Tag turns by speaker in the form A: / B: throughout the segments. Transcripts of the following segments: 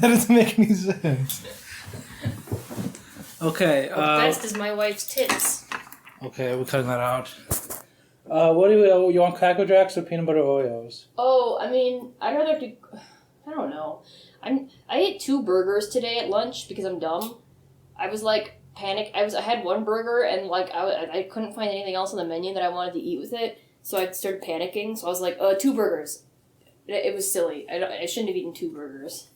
A: That doesn't make any sense. Okay.
B: Best is my wife's tits.
A: Okay, we're cutting that out. What do you want? Cracker Jacks or peanut butter Oreos?
B: Oh, I mean, I'd rather do. I don't know. I ate 2 burgers today at lunch because I'm dumb. I was like panic. I had one burger and like I couldn't find anything else on the menu that I wanted to eat with it, so I started panicking. So I was like, 2 burgers. It was silly. I shouldn't have eaten 2 burgers.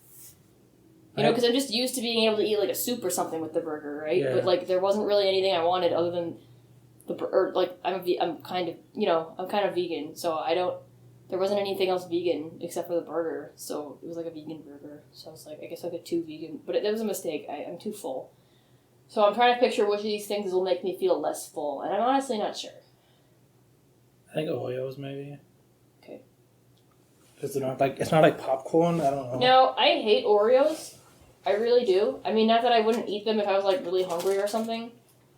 B: You know, because I'm just used to being able to eat like a soup or something with the burger, right?
A: Yeah.
B: But like there wasn't really anything I wanted other than I'm kind of vegan, so there wasn't anything else vegan except for the burger, so it was like a vegan burger. So I was like, I guess I'll get 2 vegan, but that was a mistake. I'm too full. So I'm trying to picture which of these things will make me feel less full, and I'm honestly not sure.
A: I think Oreos, maybe.
B: Okay.
A: Because it's not like popcorn. I don't know.
B: Now, I hate Oreos. I really do. I mean, not that I wouldn't eat them if I was like really hungry or something,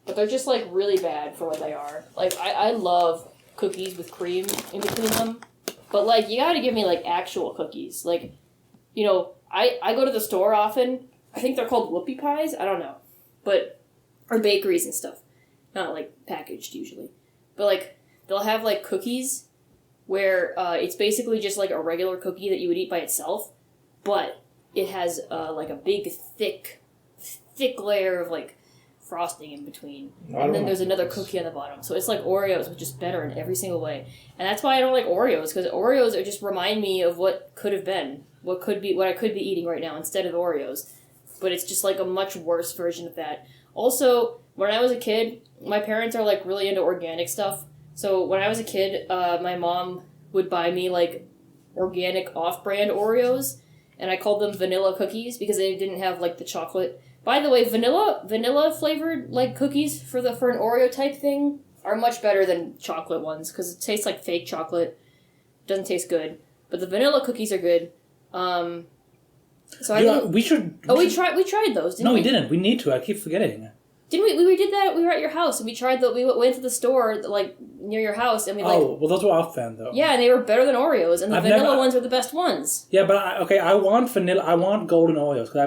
B: but they're just like really bad for what they are. Like I love cookies with cream in between them, but like you gotta give me like actual cookies. Like, you know, I go to the store often. I think they're called whoopie pies. I don't know. But, or bakeries and stuff. Not, like, packaged, usually. But, like, they'll have, like, cookies where it's basically just, like, a regular cookie that you would eat by itself, but it has, like, a big, thick layer of, like, frosting in between. And then there's another cookie on the bottom. So it's like Oreos, but just better in every single way. And that's why I don't like Oreos, because Oreos just remind me of what could have been. What I could be eating right now instead of Oreos. But it's just like a much worse version of that. Also, when I was a kid, my parents are like really into organic stuff. So when I was a kid, my mom would buy me like organic off-brand Oreos, and I called them vanilla cookies because they didn't have like the chocolate. By the way, vanilla flavored like cookies for an Oreo type thing are much better than chocolate ones because it tastes like fake chocolate. Doesn't taste good, but the vanilla cookies are good. So I think
A: we should.
B: We tried those. Didn't we?
A: No, we didn't. We need to. I keep forgetting.
B: Didn't we? We did that. We were at your house and we tried the. We went to the store like near your house and we like.
A: Oh well, those were off-brand though.
B: Yeah, and they were better than Oreos, and the vanilla ones were the best ones.
A: Yeah, but I want vanilla. I want golden Oreos because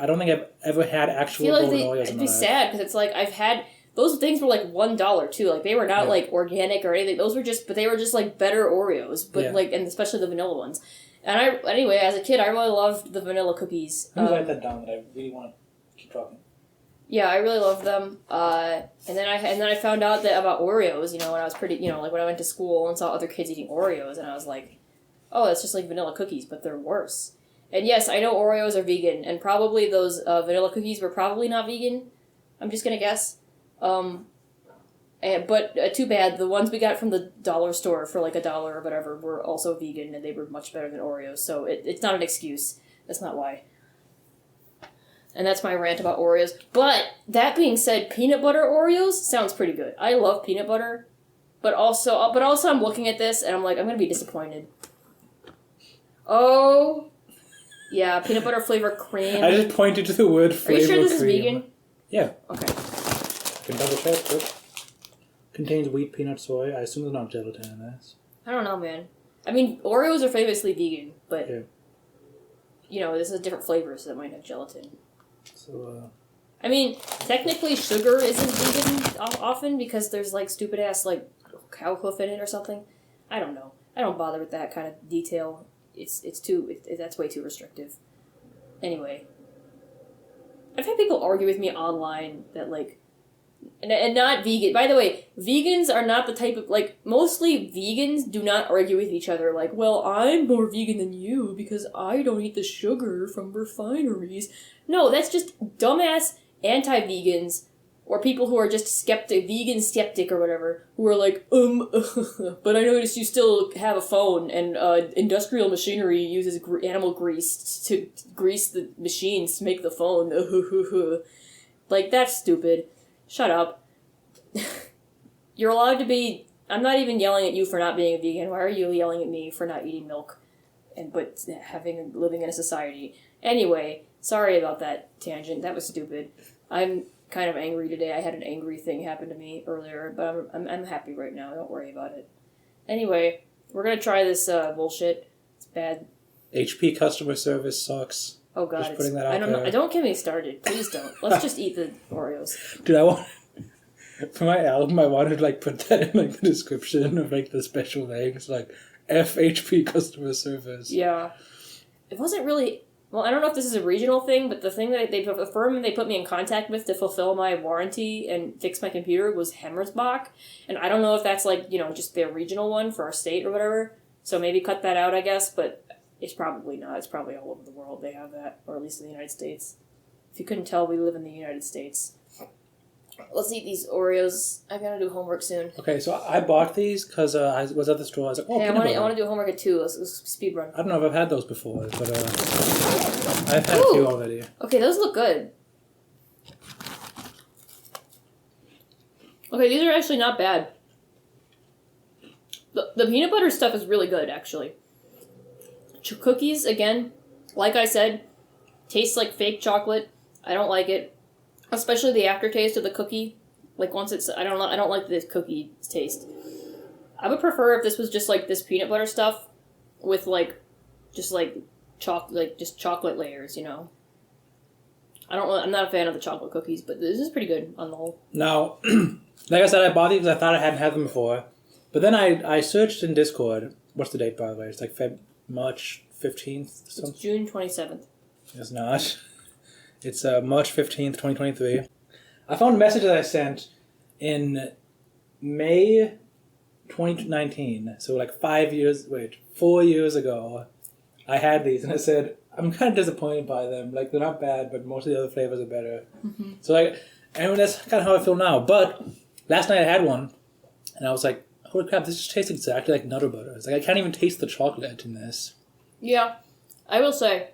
A: I don't think I've ever had actual golden Oreos.
B: It'd be sad because it's like I've had those things were like $1 too. Like they were not like organic or anything. Those were but they were just like better Oreos. But like, and especially the vanilla ones. And anyway, as a kid, I really loved the vanilla cookies.
A: Let me write that down. That I really want to keep talking.
B: Yeah, I really loved them. And then I found out about Oreos. You know, when I was when I went to school and saw other kids eating Oreos, and I was like, oh, it's just like vanilla cookies, but they're worse. And yes, I know Oreos are vegan, and probably those vanilla cookies were probably not vegan. I'm just gonna guess. But too bad, the ones we got from the dollar store for like $1 or whatever were also vegan, and they were much better than Oreos, so it's not an excuse. That's not why. And that's my rant about Oreos. But, that being said, peanut butter Oreos sounds pretty good. I love peanut butter, but also I'm looking at this, and I'm like, I'm gonna be disappointed. Oh, yeah, peanut butter flavor cream.
A: I just pointed to the word flavor.
B: Are you sure this
A: cream.
B: is vegan?
A: Yeah.
B: Okay.
A: Can double check, but contains wheat, peanut, soy. I assume there's not gelatin in this.
B: I don't know, man. I mean, Oreos are famously vegan, but you know, this is a different flavor, so that might have gelatin.
A: So,
B: I mean, technically sugar isn't vegan often because there's like stupid ass like cow hoof in it or something. I don't know. I don't bother with that kind of detail. That's way too restrictive. Anyway, I've had people argue with me online that like, and not vegan. By the way, vegans are not the type of like mostly vegans do not argue with each other. Like, well, I'm more vegan than you because I don't eat the sugar from refineries. No, that's just dumbass anti-vegans or people who are just vegan skeptic or whatever, who are like, but I noticed you still have a phone and industrial machinery uses animal grease to grease the machines to make the phone. Like, that's stupid. Shut up. You're allowed to be... I'm not even yelling at you for not being a vegan. Why are you yelling at me for not eating milk? But living in a society. Anyway, sorry about that tangent. That was stupid. I'm kind of angry today. I had an angry thing happen to me earlier, but I'm happy right now. Don't worry about it. Anyway, we're gonna try this bullshit. It's bad.
A: HP customer service sucks.
B: Oh god,
A: Just putting that out
B: I don't know.
A: there.
B: Don't get me started. Please don't. Let's just eat the Oreos.
A: Dude, I want for my album. I wanted to like put that in like the description of like the special things, like FHP customer service.
B: Yeah, it wasn't really. Well, I don't know if this is a regional thing, but the thing that the firm they put me in contact with to fulfill my warranty and fix my computer was Hammersbach, and I don't know if that's like just their regional one for our state or whatever. So maybe cut that out, I guess, but it's probably not. It's probably all over the world they have that, or at least in the United States. If you couldn't tell, we live in the United States. Let's eat these Oreos. I gotta do homework soon.
A: Okay, so I bought these because I was at the store. I was like, oh,
B: Hey,
A: peanut butter.
B: I want to do homework at 2. Let's speed run.
A: I don't know if I've had those before, but I've had a few already.
B: Okay, those look good. Okay, these are actually not bad. The peanut butter stuff is really good, actually. Cookies, again, like I said, tastes like fake chocolate. I don't like it. Especially the aftertaste of the cookie. Like, once it's... I don't like the cookie taste. I would prefer if this was just, like, this peanut butter stuff with, like, just, like, chocolate layers, I'm not a fan of the chocolate cookies, but this is pretty good on the whole.
A: Now, like I said, I bought these because I thought I hadn't had them before. But then I searched in Discord. What's the date, by the way? It's like March 15th? Something?
B: It's June 27th.
A: It's not. It's March 15th, 2023. I found a message that I sent in May 2019. So like 4 years ago, I had these and I said, I'm kind of disappointed by them. Like, they're not bad, but most of the other flavors are better. Mm-hmm. So like, anyway, that's kind of how I feel now. But last night I had one and I was like, holy crap, this just tastes exactly like Nutter Butter. It's like, I can't even taste the chocolate in this.
B: Yeah, I will say,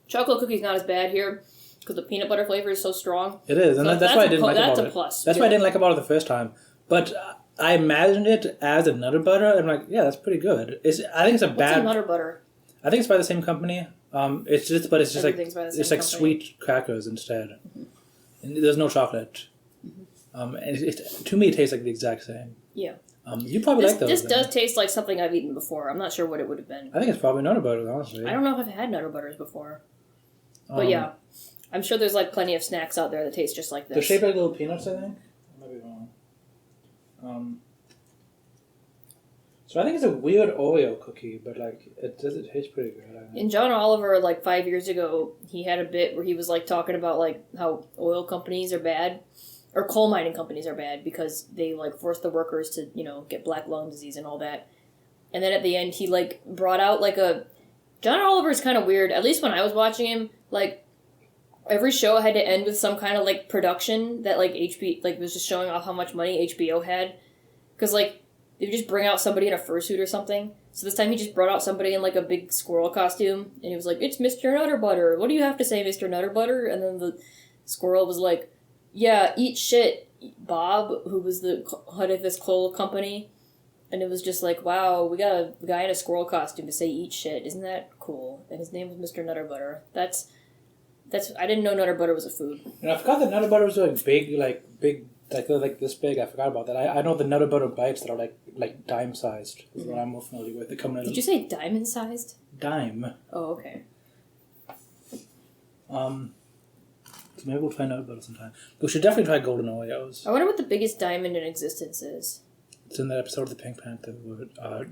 B: chocolate cookie's not as bad here because the peanut butter flavor is so strong.
A: It is, and
B: so
A: that's why I didn't like about it.
B: That's a plus.
A: That's why I didn't like about it the first time. But I imagined it as a Nutter Butter, and I'm like, yeah, that's pretty good. I think it's a bad...
B: What's a Nutter Butter?
A: I think it's by the same company. It's just like it's like sweet crackers instead. Mm-hmm. And there's no chocolate. Mm-hmm. And to me, it tastes like the exact same.
B: Yeah.
A: You probably like those.
B: This does taste like something I've eaten before. I'm not sure what it would have been.
A: I think it's probably Nutter Butter, honestly.
B: I don't know if I've had Nutter Butters before. But yeah, I'm sure there's like plenty of snacks out there that taste just like this.
A: They're shaped like little peanuts, I think. I might be wrong. So I think it's a weird Oreo cookie, but like it taste pretty good.
B: And John Oliver, like 5 years ago, he had a bit where he was like talking about like how oil companies are bad, or coal mining companies are bad because they like force the workers to get black lung disease and all that. And then at the end, he like brought out like John Oliver is kind of weird. At least when I was watching him, like every show had to end with some kind of like production that like was just showing off how much money HBO had, because like they would just bring out somebody in a fursuit or something. So this time he just brought out somebody in like a big squirrel costume, and he was like, "It's Mr. Nutter Butter. What do you have to say, Mr. Nutter Butter?" And then the squirrel was like, "Yeah, eat shit, Bob," who was the head of this coal company. And it was just like, wow, we got a guy in a squirrel costume to say eat shit. Isn't that cool? And his name was Mr. Nutter Butter. That's I didn't know Nutter Butter was a food.
A: And I forgot that Nutter Butter was like big, like this big. I forgot about that. I know the Nutter Butter bites that are like dime sized. Is what I'm more familiar with.
B: Did you say diamond sized?
A: Dime.
B: Oh, okay.
A: So maybe we'll try Nutter Butter sometime. We should definitely try Golden Oreos.
B: I wonder what the biggest diamond in existence is.
A: It's in that episode of the Pink Panther. Where,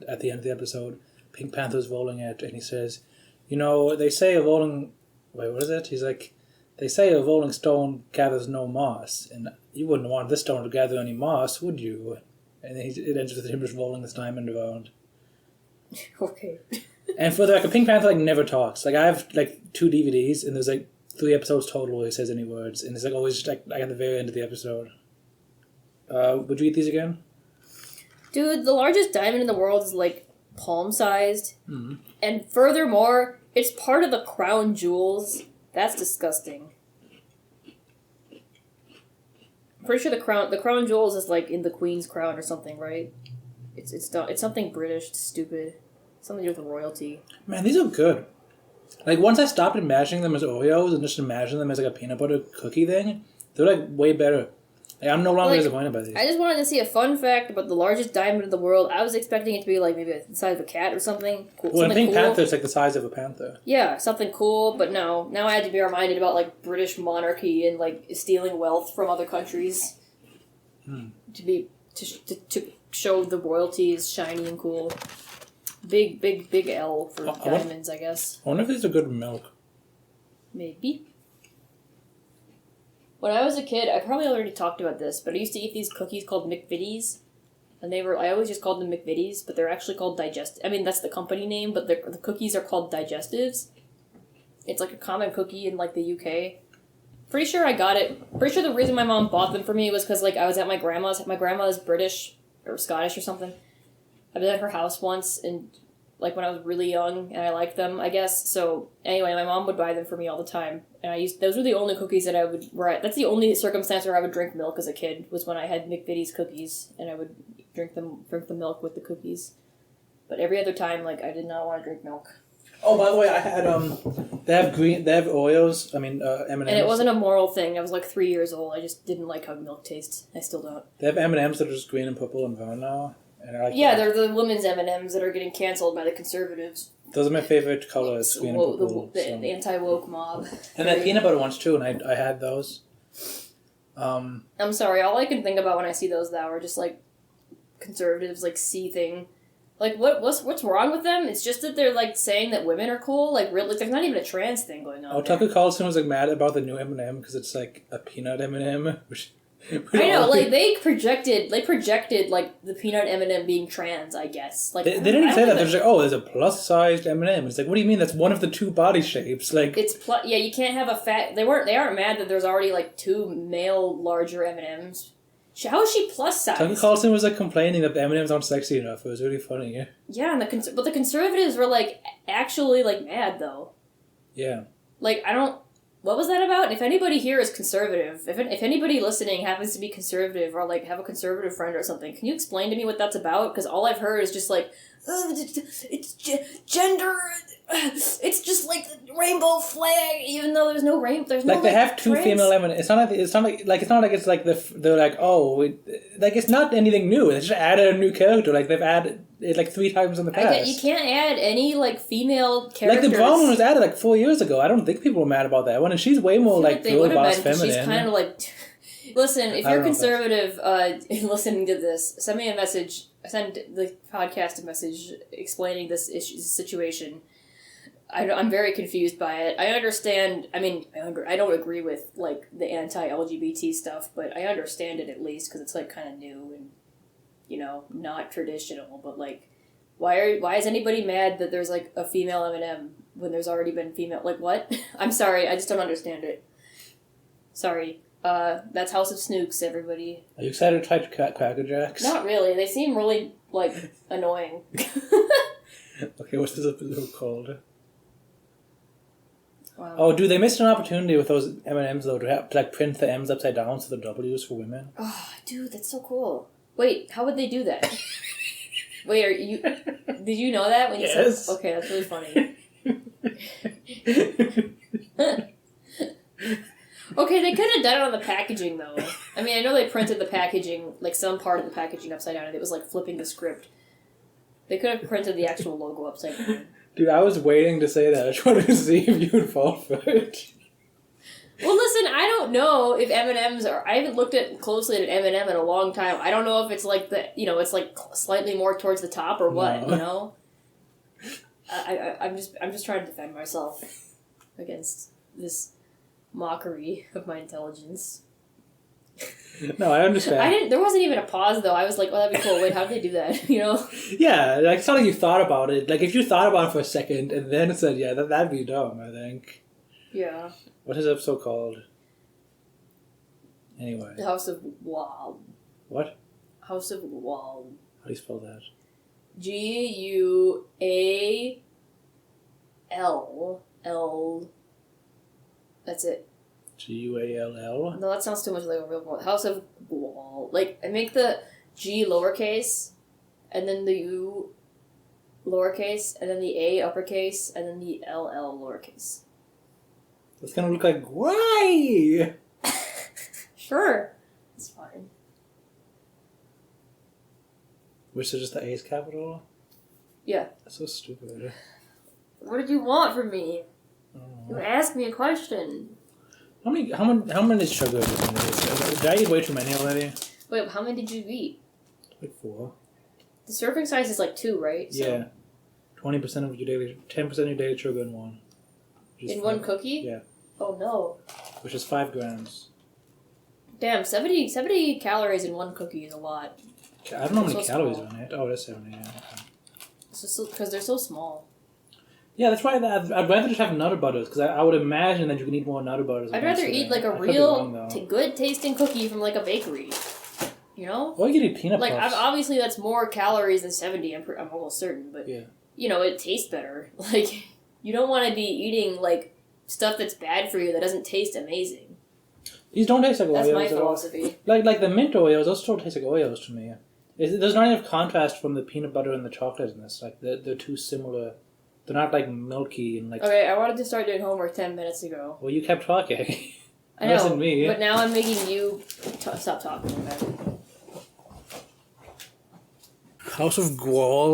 A: at the end of the episode, Pink Panther's rolling it, and he says, they say a rolling... Wait, what is it? He's like, they say a rolling stone gathers no moss, and you wouldn't want this stone to gather any moss, would you? And then it ends with him just rolling this diamond around.
B: Okay.
A: And for the record, Pink Panther never talks. Like, I have 2 DVDs, and there's 3 episodes total where he says any words, and it's always just at the very end of the episode. Would you eat these again?
B: Dude, the largest diamond in the world is palm-sized.
A: Mm-hmm.
B: And furthermore, it's part of the crown jewels. That's disgusting. I'm pretty sure the crown jewels is in the Queen's crown or something, right? It's something British. It's stupid. Something to do with royalty.
A: Man, these are good. Once I stopped imagining them as Oreos and just imagined them as a peanut butter cookie thing, they're way better. I'm no longer
B: Like,
A: disappointed by these.
B: I just wanted to see a fun fact about the largest diamond in the world. I was expecting it to be like maybe the size of a cat or something. Cool.
A: Well, I
B: Something
A: think
B: cool.
A: panther's like the size of a panther.
B: Yeah, something cool, but no. Now I had to be reminded about like British monarchy and like stealing wealth from other countries to show the royalty is shiny and cool. Big L for diamonds, I guess.
A: I wonder if these are good milk.
B: Maybe. When I was a kid, I probably already talked about this, but I used to eat these cookies called McVitie's. And I always just called them McVitie's, but they're actually called I mean, that's the company name, but the cookies are called digestives. It's like a common cookie in like the UK. Pretty sure I got it. Pretty sure the reason my mom bought them for me was because like I was at my grandma's. My grandma is British or Scottish or something. I was at her house once and like when I was really young and I liked them, I guess. So anyway, my mom would buy them for me all the time. And those were the only cookies that I would, that's the only circumstance where I would drink milk as a kid, was when I had McVitie's cookies and I would drink the milk with the cookies. But every other time, like, I did not want to drink milk.
A: Oh, by the way, I had, they have Oreos, M&Ms.
B: And it wasn't a moral thing. I was like 3 years old. I just didn't like how milk tastes. I still don't.
A: They have M&Ms that are just green and purple and brown now. And I like
B: they're the women's M&Ms that are getting canceled by the conservatives.
A: Those are my favorite colors, green and purple.
B: The anti-woke mob.
A: And the peanut butter ones, too, and I had those.
B: I'm sorry, all I can think about when I see those now are just, like, conservatives, like, seething. Like, what's wrong with them? It's just that they're, like, saying that women are cool. Like, really, there's not even a trans thing going on.
A: Tucker Carlson was, like, mad about the new M&M because it's, like, a peanut M&M, which...
B: I know, like, they projected, like, the peanut M&M being trans, I guess. Like,
A: they didn't even say that. They're just like, oh, there's a plus-sized M&M. It's like, what do you mean? That's one of the two body shapes. Like,
B: it's yeah, you can't have a fat... They aren't mad that there's already, like, two male larger M&Ms. How is she plus-sized?
A: Tucker Carlson was, like, complaining that the M&Ms aren't sexy enough. It was really funny.
B: Yeah, but the conservatives were, like, actually, like, mad, though.
A: Yeah.
B: Like, I don't... What was that about? If anybody here is conservative, if anybody listening happens to be conservative or, like, have a conservative friend or something, can you explain to me what that's about? Because all I've heard is just, like, it's gender, it's just, like, the rainbow flag, even though there's no rainbow, there's no,
A: like, they have two
B: trans...
A: female M&Ms. It's not like it's like they're like, like, it's not anything new. They just added a new character. Like, they've added it, like, 3 times in the past.
B: You can't add any, like, female characters.
A: Like, the brown one was added, like, 4 years ago. I don't think people were mad about that one. And she's way more, like, girl boss feminine.
B: She's kind of, like... Listen, if you're conservative listening to this, send me a message. Send the podcast a message explaining this situation. I'm very confused by it. I understand... I mean, I don't agree with, like, the anti-LGBT stuff, but I understand it at least, because it's, like, kind of new and, you know, not traditional. But, like, why is anybody mad that there's, like, a female M&M when there's already been female... Like, what? I'm sorry, I just don't understand it. Sorry. That's House of Snooks, everybody.
A: Are you excited to try Cracker Jacks?
B: Not really. They seem really, like, annoying.
A: Okay, what's this episode called?
B: Wow.
A: Oh, dude, they missed an opportunity with those M&Ms, though, to like, print the M's upside down so the W's for women.
B: Oh, dude, that's so cool. Wait, how would they do that? Wait, did you know that?
A: Yes.
B: Okay, that's really funny. Okay, they could have done it on the packaging, though. I mean, I know they printed the packaging, like, some part of the packaging upside down, and it was, like, flipping the script. They could have printed the actual logo upside down.
A: Dude, I was waiting to say that. I just wanted to see if you would fall for it.
B: Well, listen, I don't know if M&Ms are... I haven't looked closely at an M&M in a long time. I don't know if it's, like, it's, like, slightly more towards the top or what, you know? I'm just trying to defend myself against this mockery of my intelligence.
A: No, I understand.
B: There wasn't even a pause, though. I was like, oh, that'd be cool. Wait, how'd they do that? You know?
A: Yeah, like, it's not like you thought about it. Like, if you thought about it for a second and then said, yeah, that'd be dumb, I think.
B: Yeah.
A: What is the episode called? Anyway.
B: The House of guAll.
A: What?
B: House of guAll.
A: How do you spell that?
B: guAll. That's it.
A: guAll?
B: No, that sounds too much like a real word. House of guAll. Like, I make the G lowercase, and then the U lowercase, and then the A uppercase, and then the LL lowercase.
A: It's gonna look like, why?
B: Sure. It's fine.
A: Which is just the A's capital?
B: Yeah.
A: That's so stupid.
B: What did you want from me? You
A: Oh.
B: asked me a question.
A: How many sugar did I eat way too many already?
B: Wait, how many did you eat?
A: Like 4.
B: The serving size is like 2, right? So
A: Yeah. 10% of your daily sugar in one.
B: in one cookie?
A: Yeah.
B: Oh no.
A: Which is 5 grams.
B: Damn, 70 calories in one cookie is a lot.
A: I don't know how many
B: So
A: calories
B: small.
A: are in it. Oh, that's 70, yeah. Okay.
B: Because they're so small.
A: Yeah, that's why I'd rather just have Nutter Butters, because I would imagine that you can eat more Nutter Butters.
B: I'd rather eat like a real good tasting cookie from like a bakery. You know?
A: Or you could eat peanut
B: Like,
A: puffs.
B: obviously that's more calories than 70, I'm almost certain, but,
A: Yeah.
B: you know, it tastes better. Like, you don't want to be eating, like, stuff that's bad for you that doesn't taste amazing.
A: These don't taste like Oreos.
B: That's my
A: at all.
B: philosophy.
A: Like the mint Oreos, those still taste like Oreos to me. There's not enough contrast from the peanut butter and the chocolate in this. Like, they're too similar. They're not, like, milky and, like...
B: Okay, I wanted to start doing homework 10 minutes ago.
A: Well, you kept talking.
B: I know,
A: Wasn't me.
B: but now I'm making you stop talking.
A: House of guAll